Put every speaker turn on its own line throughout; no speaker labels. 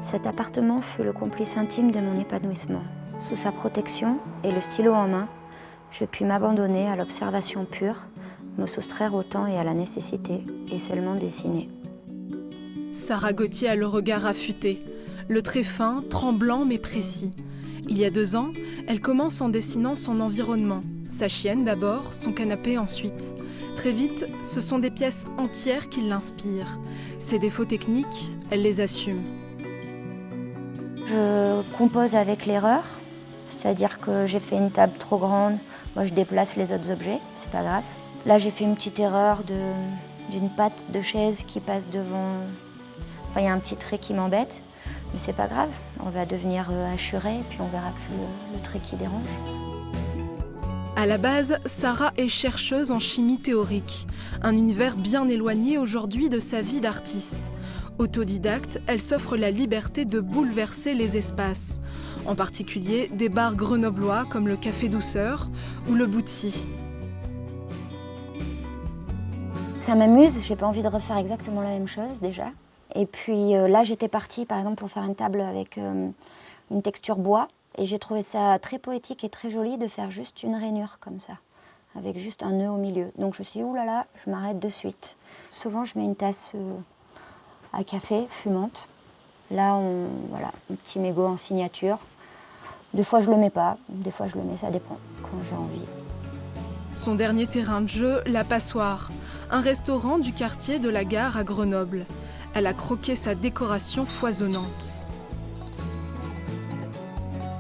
Cet appartement fut le complice intime de mon épanouissement. Sous sa protection et le stylo en main, je puis m'abandonner à l'observation pure, me soustraire au temps et à la nécessité, et seulement dessiner.
Sarah Gauthier a le regard affûté, le trait fin, tremblant mais précis. Il y a 2 ans, elle commence en dessinant son environnement. Sa chienne d'abord, son canapé ensuite. Très vite, ce sont des pièces entières qui l'inspirent. Ses défauts techniques, elle les assume.
Je compose avec l'erreur, c'est-à-dire que j'ai fait une table trop grande, moi je déplace les autres objets, c'est pas grave. Là j'ai fait une petite erreur d'une patte de chaise qui passe devant. Enfin, il y a un petit trait qui m'embête, mais c'est pas grave. On va devenir hachuré et puis on verra plus le trait qui dérange.
À la base, Sarah est chercheuse en chimie théorique, un univers bien éloigné aujourd'hui de sa vie d'artiste. Autodidacte, elle s'offre la liberté de bouleverser les espaces, en particulier des bars grenoblois comme le Café Douceur ou le Bouti.
Ça m'amuse, j'ai pas envie de refaire exactement la même chose déjà. Et puis là j'étais partie par exemple pour faire une table avec une texture bois et j'ai trouvé ça très poétique et très joli de faire juste une rainure comme ça, avec juste un nœud au milieu. Donc je me suis dit oulala, je m'arrête de suite. Souvent je mets une tasse à café fumante. Là voilà, un petit mégot en signature. Des fois je le mets pas, des fois je le mets, ça dépend quand j'ai envie.
Son dernier terrain de jeu, la Passoire, un restaurant du quartier de la Gare à Grenoble. Elle a croqué sa décoration foisonnante.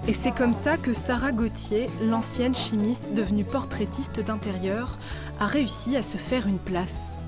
Et c'est comme ça que Sarah Gauthier, l'ancienne chimiste devenue portraitiste d'intérieur, a réussi à se faire une place.